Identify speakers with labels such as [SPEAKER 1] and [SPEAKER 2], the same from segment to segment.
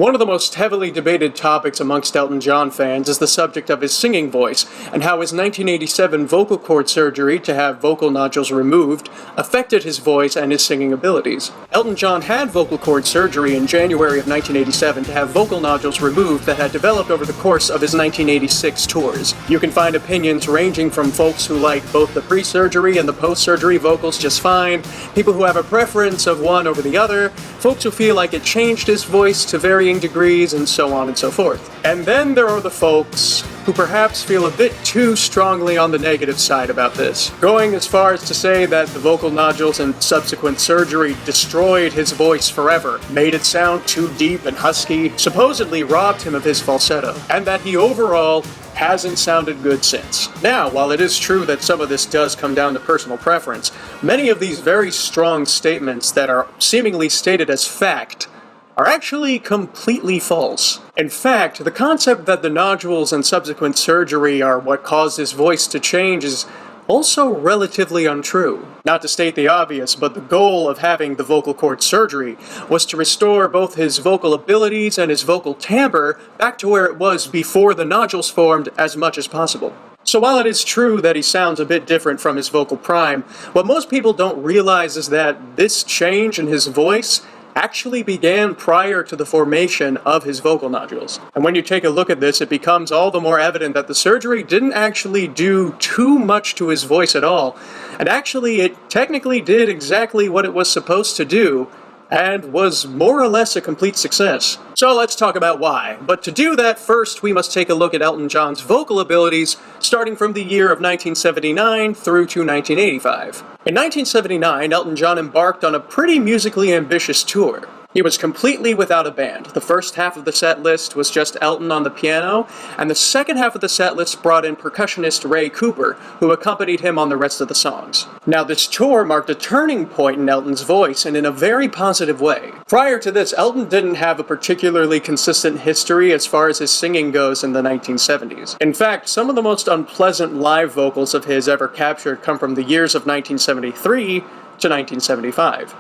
[SPEAKER 1] One of the most heavily debated topics amongst Elton John fans is the subject of his singing voice, and how his 1987 vocal cord surgery to have vocal nodules removed affected his voice and his singing abilities. Elton John had vocal cord surgery in January of 1987 to have vocal nodules removed that had developed over the course of his 1986 tours. You can find opinions ranging from folks who like both the pre-surgery and the post-surgery vocals just fine, people who have a preference of one over the other, folks who feel like it changed his voice to varying degrees, and so on and so forth. And then there are the folks who perhaps feel a bit too strongly on the negative side about this, going as far as to say that the vocal nodules and subsequent surgery destroyed his voice forever, made it sound too deep and husky, supposedly robbed him of his falsetto, and that he overall hasn't sounded good since. Now, while it is true that some of this does come down to personal preference, many of these very strong statements that are seemingly stated as fact are actually completely false. In fact, the concept that the nodules and subsequent surgery are what caused his voice to change is also relatively untrue. Not to state the obvious, but the goal of having the vocal cord surgery was to restore both his vocal abilities and his vocal timbre back to where it was before the nodules formed as much as possible. So while it is true that he sounds a bit different from his vocal prime, what most people don't realize is that this change in his voice actually began prior to the formation of his vocal nodules. And when you take a look at this, it becomes all the more evident that the surgery didn't actually do too much to his voice at all, and actually it technically did exactly what it was supposed to do, and was more or less a complete success. So let's talk about why. But to do that, first we must take a look at Elton John's vocal abilities, starting from the year of 1979 through to 1985. In 1979, Elton John embarked on a pretty musically ambitious tour. He was completely without a band. The first half of the set list was just Elton on the piano, and the second half of the set list brought in percussionist Ray Cooper, who accompanied him on the rest of the songs. Now, this tour marked a turning point in Elton's voice, and in a very positive way. Prior to this, Elton didn't have a particularly consistent history as far as his singing goes in the 1970s. In fact, some of the most unpleasant live vocals of his ever captured come from the years of 1973 to 1975.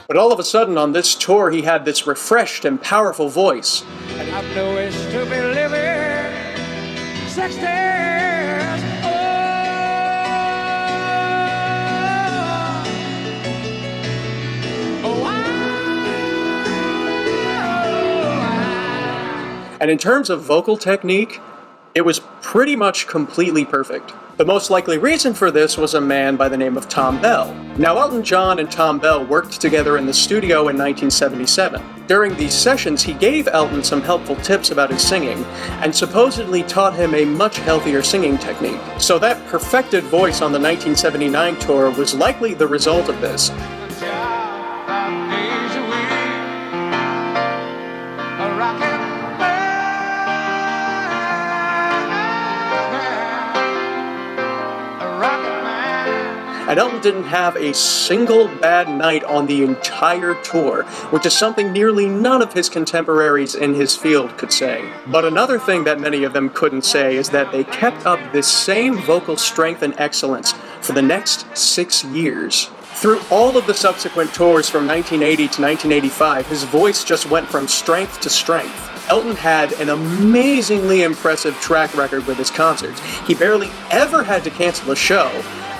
[SPEAKER 1] But all of a sudden on this tour he had this refreshed and powerful voice.
[SPEAKER 2] I've no wish to be living 60 years
[SPEAKER 1] And in terms of vocal technique, it was pretty much completely perfect. The most likely reason for this was a man by the name of Tom Bell. Now, Elton John and Tom Bell worked together in the studio in 1977. During these sessions, he gave Elton some helpful tips about his singing, and supposedly taught him a much healthier singing technique. So that perfected voice on the 1979 tour was likely the result of this. And Elton didn't have a single bad night on the entire tour, which is something nearly none of his contemporaries in his field could say. But another thing that many of them couldn't say is that they kept up this same vocal strength and excellence for the next 6 years. Through all of the subsequent tours from 1980 to 1985, his voice just went from strength to strength. Elton had an amazingly impressive track record with his concerts. He barely ever had to cancel a show,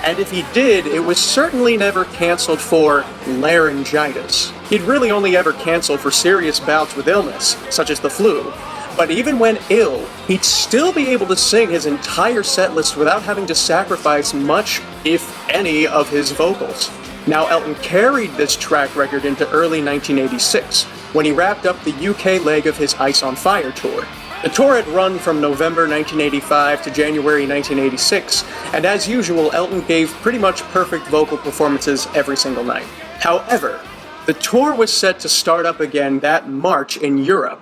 [SPEAKER 1] and if he did, it was certainly never canceled for laryngitis. He'd really only ever canceled for serious bouts with illness, such as the flu. But even when ill, he'd still be able to sing his entire set list without having to sacrifice much, if any, of his vocals. Now, Elton carried this track record into early 1986, when he wrapped up the UK leg of his Ice on Fire tour. The tour had run from November 1985 to January 1986, and as usual, Elton gave pretty much perfect vocal performances every single night. However, the tour was set to start up again that March in Europe,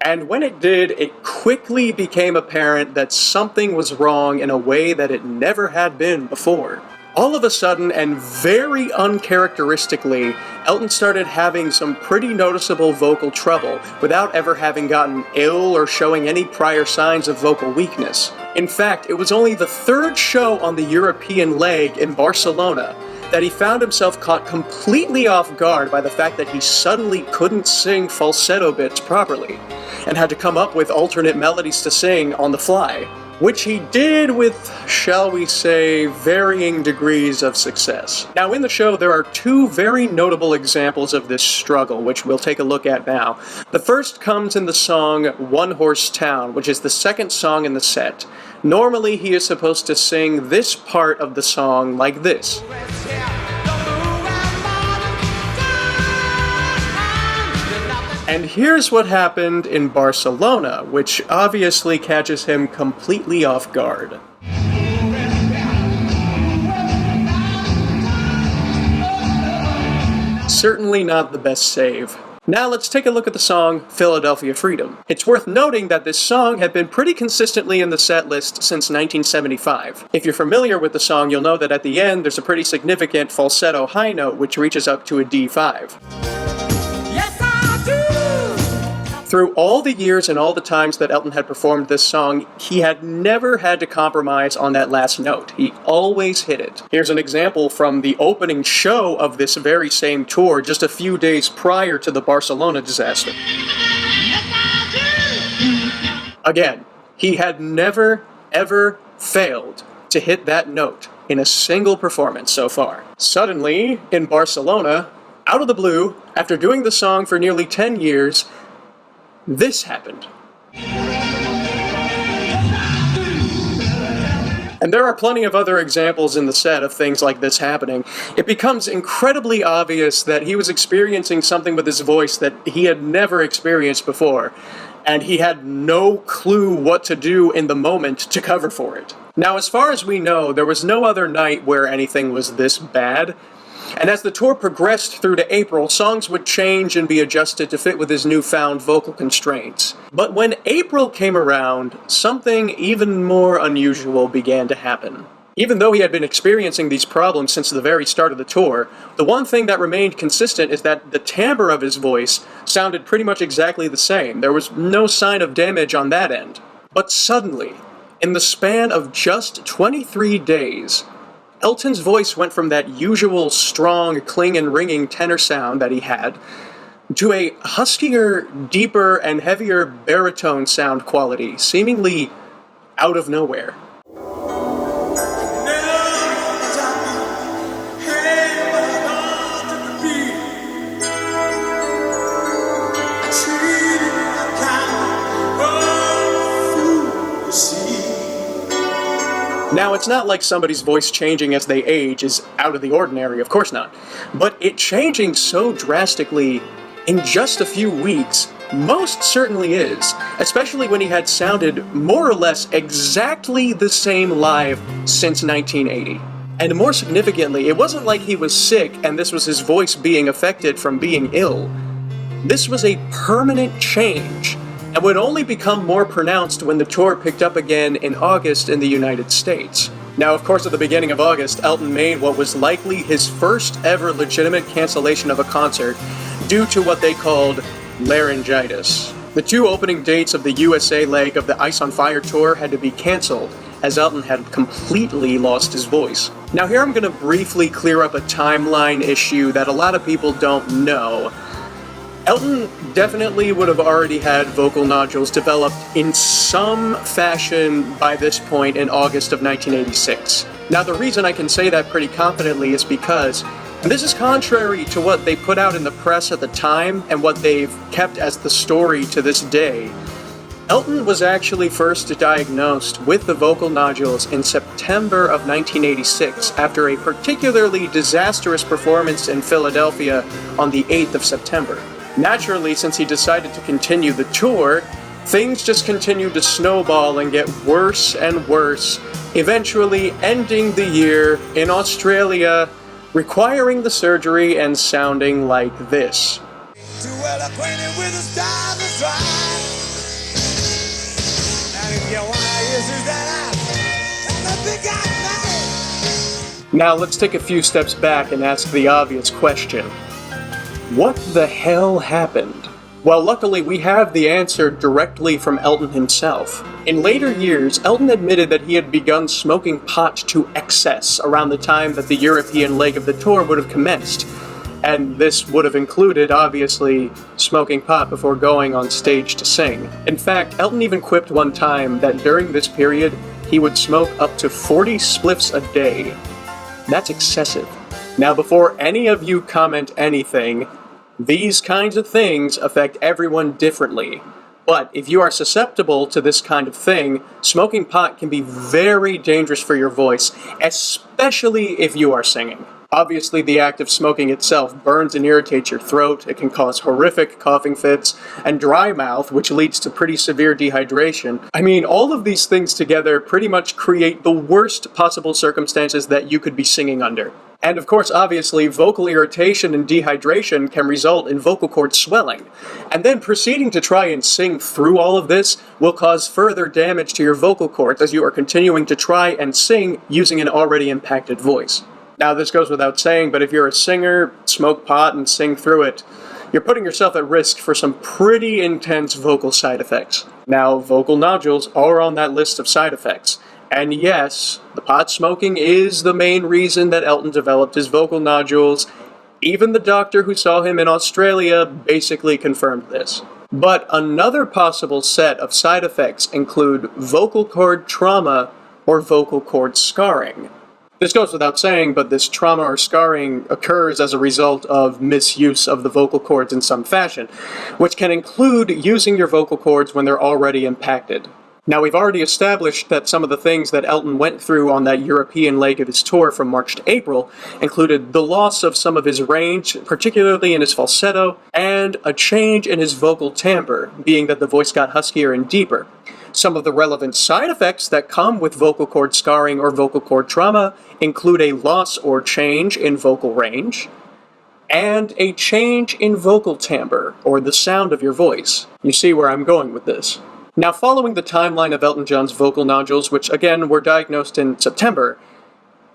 [SPEAKER 1] and when it did, it quickly became apparent that something was wrong in a way that it never had been before. All of a sudden, and very uncharacteristically, Elton started having some pretty noticeable vocal trouble without ever having gotten ill or showing any prior signs of vocal weakness. In fact, it was only the third show on the European leg in Barcelona that he found himself caught completely off guard by the fact that he suddenly couldn't sing falsetto bits properly, and had to come up with alternate melodies to sing on the fly. Which he did with, shall we say, varying degrees of success. Now in the show there are two very notable examples of this struggle, which we'll take a look at now. The first comes in the song One Horse Town, which is the second song in the set. Normally he is supposed to sing this part of the song like this. And here's what happened in Barcelona, which obviously catches him completely off guard. Certainly not the best save. Now let's take a look at the song Philadelphia Freedom. It's worth noting that this song had been pretty consistently in the set list since 1975. If you're familiar with the song, you'll know that at the end there's a pretty significant falsetto high note which reaches up to a D5. Through all the years and all the times that Elton had performed this song, he had never had to compromise on that last note. He always hit it. Here's an example from the opening show of this very same tour just a few days prior to the Barcelona disaster. Again, he had never, ever failed to hit that note in a single performance so far. Suddenly, in Barcelona, out of the blue, after doing the song for nearly 10 years, this happened. And there are plenty of other examples in the set of things like this happening. It becomes incredibly obvious that he was experiencing something with his voice that he had never experienced before, and he had no clue what to do in the moment to cover for it. Now, as far as we know, there was no other night where anything was this bad. And as the tour progressed through to April, songs would change and be adjusted to fit with his newfound vocal constraints. But when April came around, something even more unusual began to happen. Even though he had been experiencing these problems since the very start of the tour, the one thing that remained consistent is that the timbre of his voice sounded pretty much exactly the same. There was no sign of damage on that end. But suddenly, in the span of just 23 days, Elton's voice went from that usual strong, cling and ringing tenor sound that he had to a huskier, deeper, and heavier baritone sound quality, seemingly out of nowhere. Now, it's not like somebody's voice changing as they age is out of the ordinary, of course not. But it changing so drastically in just a few weeks most certainly is, especially when he had sounded more or less exactly the same live since 1980. And more significantly, it wasn't like he was sick and this was his voice being affected from being ill. This was a permanent change, and would only become more pronounced when the tour picked up again in August in the United States. Now, of course, at the beginning of August, Elton made what was likely his first ever legitimate cancellation of a concert due to what they called laryngitis. The two opening dates of the USA leg of the Ice on Fire tour had to be cancelled, as Elton had completely lost his voice. Now here I'm going to briefly clear up a timeline issue that a lot of people don't know. Elton definitely would have already had vocal nodules developed in some fashion by this point in August of 1986. Now the reason I can say that pretty confidently is because, and this is contrary to what they put out in the press at the time and what they've kept as the story to this day, Elton was actually first diagnosed with the vocal nodules in September of 1986 after a particularly disastrous performance in Philadelphia on the 8th of September. Naturally, since he decided to continue the tour, things just continued to snowball and get worse and worse, eventually ending the year in Australia, requiring the surgery and sounding like this.
[SPEAKER 2] Too well acquainted with the stars of strife. And if you wanna use that ass, that's a big ass
[SPEAKER 1] Now let's take a few steps back and ask the obvious question. What the hell happened? Well, luckily we have the answer directly from Elton himself. In later years, Elton admitted that he had begun smoking pot to excess around the time that the European leg of the tour would have commenced. And this would have included, obviously, smoking pot before going on stage to sing. In fact, Elton even quipped one time that during this period, he would smoke up to 40 spliffs a day. That's excessive. Now, before any of you comment anything, these kinds of things affect everyone differently. But if you are susceptible to this kind of thing, smoking pot can be very dangerous for your voice, especially if you are singing. Obviously, the act of smoking itself burns and irritates your throat. It can cause horrific coughing fits and dry mouth, which leads to pretty severe dehydration. I mean, all of these things together pretty much create the worst possible circumstances that you could be singing under. And of course, obviously, vocal irritation and dehydration can result in vocal cord swelling. And then proceeding to try and sing through all of this will cause further damage to your vocal cords as you are continuing to try and sing using an already impacted voice. Now, this goes without saying, but if you're a singer, smoke pot, and sing through it, you're putting yourself at risk for some pretty intense vocal side effects. Now, vocal nodules are on that list of side effects. And yes, the pot smoking is the main reason that Elton developed his vocal nodules. Even the doctor who saw him in Australia basically confirmed this. But another possible set of side effects include vocal cord trauma or vocal cord scarring. This goes without saying, but this trauma or scarring occurs as a result of misuse of the vocal cords in some fashion, which can include using your vocal cords when they're already impacted. Now, we've already established that some of the things that Elton went through on that European leg of his tour from March to April included the loss of some of his range, particularly in his falsetto, and a change in his vocal timbre, being that the voice got huskier and deeper. Some of the relevant side effects that come with vocal cord scarring or vocal cord trauma include a loss or change in vocal range, and a change in vocal timbre, or the sound of your voice. You see where I'm going with this. Now, following the timeline of Elton John's vocal nodules, which again were diagnosed in September,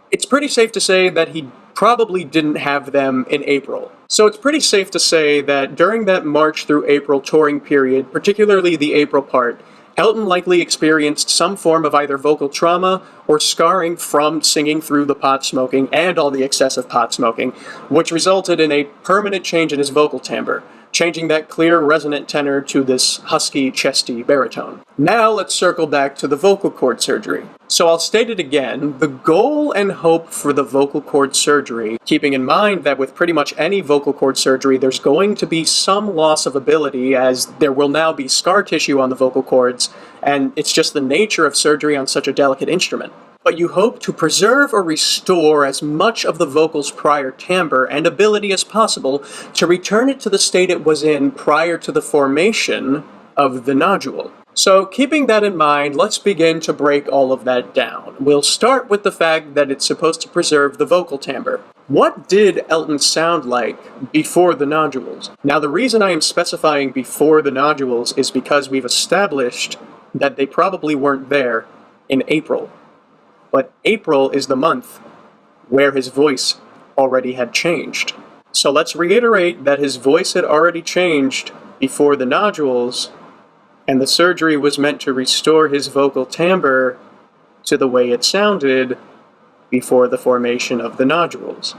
[SPEAKER 1] it's pretty safe to say that he probably didn't have them in April. So it's pretty safe to say that during that March through April touring period, particularly the April part, Elton likely experienced some form of either vocal trauma or scarring from singing through the pot smoking and all the excessive pot smoking, which resulted in a permanent change in his vocal timbre, changing that clear, resonant tenor to this husky, chesty baritone. Now let's circle back to the vocal cord surgery. So I'll state it again, the goal and hope for the vocal cord surgery, keeping in mind that with pretty much any vocal cord surgery, there's going to be some loss of ability as there will now be scar tissue on the vocal cords, and it's just the nature of surgery on such a delicate instrument. But you hope to preserve or restore as much of the vocal's prior timbre and ability as possible to return it to the state it was in prior to the formation of the nodule. So keeping that in mind, let's begin to break all of that down. We'll start with the fact that it's supposed to preserve the vocal timbre. What did Elton sound like before the nodules? Now, the reason I am specifying before the nodules is because we've established that they probably weren't there in April. But April is the month where his voice already had changed. So let's reiterate that his voice had already changed before the nodules, and the surgery was meant to restore his vocal timbre to the way it sounded before the formation of the nodules.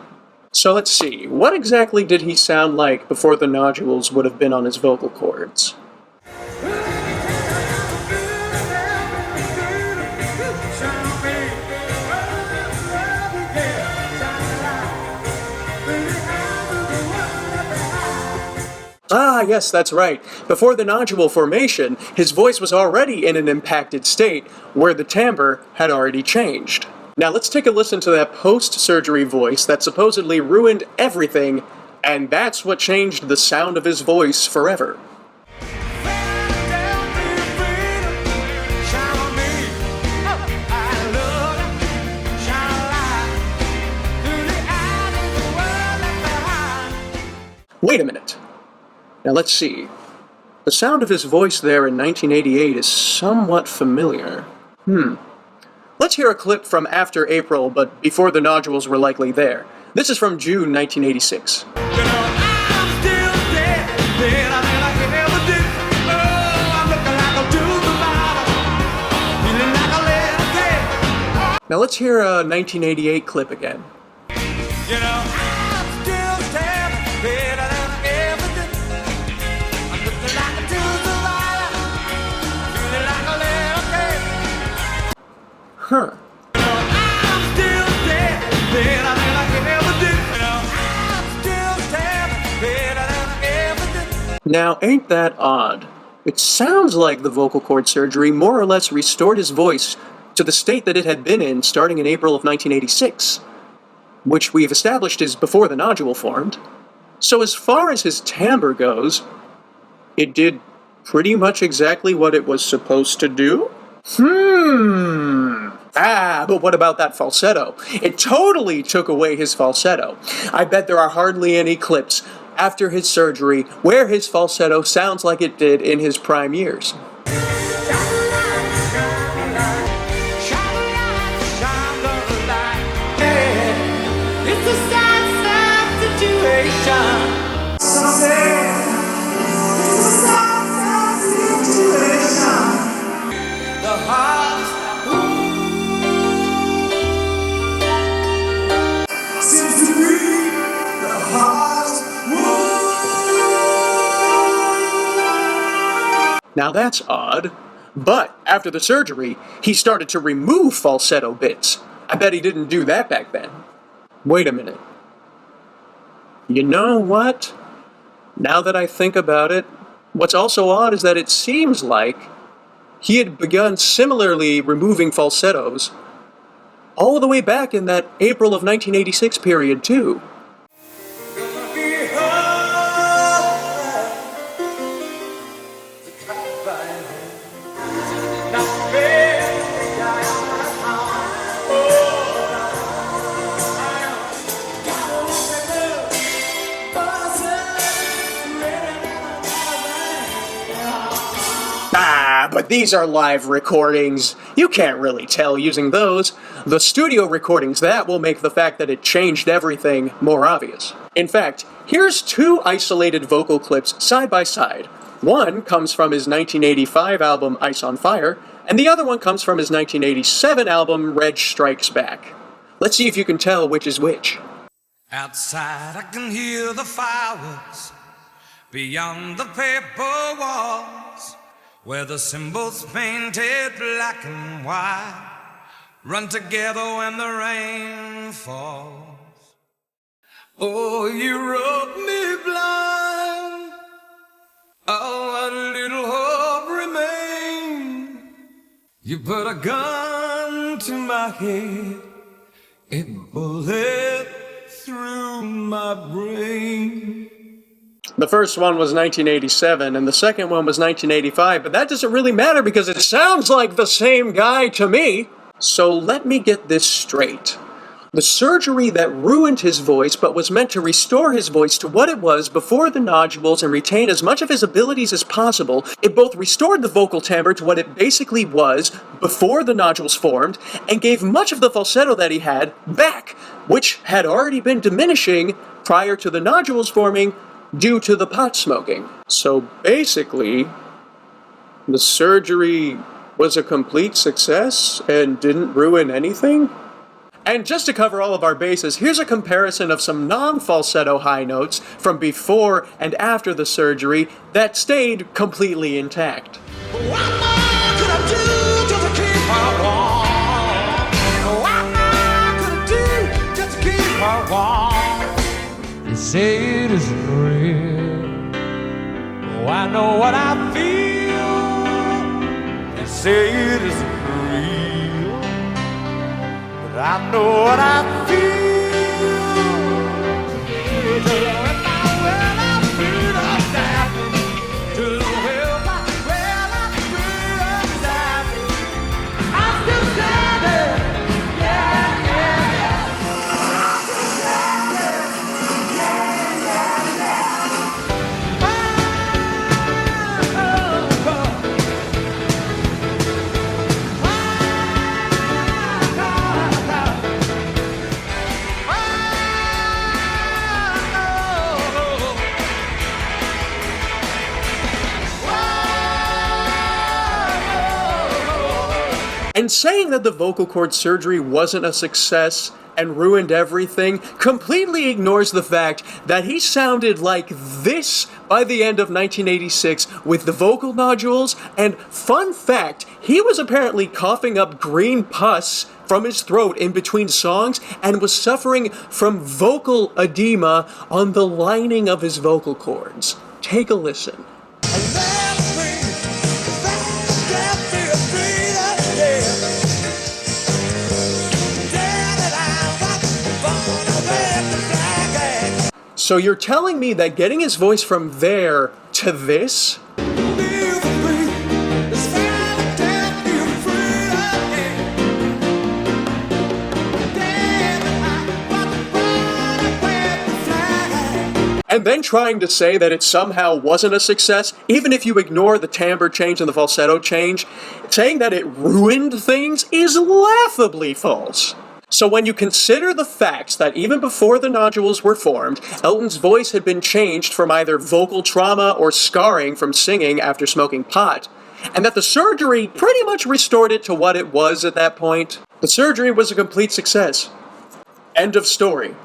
[SPEAKER 1] So let's see, what exactly did he sound like before the nodules would have been on his vocal cords? Ah, yes, that's right. Before the nodule formation, his voice was already in an impacted state where the timbre had already changed. Now let's take a listen to that post-surgery voice that supposedly ruined everything, and that's what changed the sound of his voice forever. Wait a minute. Now let's see. The sound of his voice there in 1988 is somewhat familiar. Let's hear a clip from after April, but before the nodules were likely there. This is from June 1986.
[SPEAKER 2] I'm still dead, deader than I ever did. Oh, I'm looking like a dude about feeling like a little kid.
[SPEAKER 1] Now let's hear a 1988 clip again.
[SPEAKER 2] I'm still standing, deader than I ever did. I'm looking like a dude about feeling like a little kid.
[SPEAKER 1] Huh.
[SPEAKER 2] I'm still dead, deader than I ever did. I'm still standing, deader than I ever did.
[SPEAKER 1] Now, ain't that odd? It sounds like the vocal cord surgery more or less restored his voice to the state that it had been in starting in April of 1986, which we've established is before the nodule formed. So as far as his timbre goes, it did pretty much exactly what it was supposed to do? But what about that falsetto? It totally took away his falsetto. I bet there are hardly any clips after his surgery where his falsetto sounds like it did in his prime years.
[SPEAKER 2] It's a sad, sad situation. The heart seems to be the heart's
[SPEAKER 1] Now that's odd, but after the surgery, he started to remove falsetto bits. I bet he didn't do that back then. Wait a minute. You know what? Now that I think about it, what's also odd is that it seems like he had begun similarly removing falsettos all the way back in that April of 1986 period, too. But these are live recordings. You can't really tell using those. The studio recordings, that will make the fact that it changed everything more obvious. In fact, here's two isolated vocal clips side by side. One comes from his 1985 album Ice on Fire, and the other one comes from his 1987 album Reg Strikes Back. Let's see if you can tell which is which.
[SPEAKER 2] Outside I can hear the fireworks beyond the paper walls, where the symbols painted black and white run together when the rain falls. Oh, you wrote me blind. Oh, what little hope remained. You put a gun to my head, it bullet through my brain.
[SPEAKER 1] The first one was 1987, and the second one was 1985, but that doesn't really matter because it sounds like the same guy to me. So let me get this straight. The surgery that ruined his voice but was meant to restore his voice to what it was before the nodules and retain as much of his abilities as possible, it both restored the vocal timbre to what it basically was before the nodules formed and gave much of the falsetto that he had back, which had already been diminishing prior to the nodules forming due to the pot smoking. So basically, the surgery was a complete success and didn't ruin anything? And just to cover all of our bases, here's a comparison of some non-falsetto high notes from before and after the surgery that stayed completely intact.
[SPEAKER 2] What more could I do just to keep her warm? What more could I do just to keep her warm? You say it isn't real. Oh, I know what I feel. You say it isn't real, but I know what I feel.
[SPEAKER 1] And saying that the vocal cord surgery wasn't a success and ruined everything completely ignores the fact that he sounded like this by the end of 1986 with the vocal nodules, and fun fact, he was apparently coughing up green pus from his throat in between songs and was suffering from vocal edema on the lining of his vocal cords. Take a listen. So you're telling me that getting his voice from there to this? And then trying to say that it somehow wasn't a success, even if you ignore the timbre change and the falsetto change, saying that it ruined things is laughably false. So when you consider the facts that even before the nodules were formed, Elton's voice had been changed from either vocal trauma or scarring from singing after smoking pot, and that the surgery pretty much restored it to what it was at that point, the surgery was a complete success. End of story.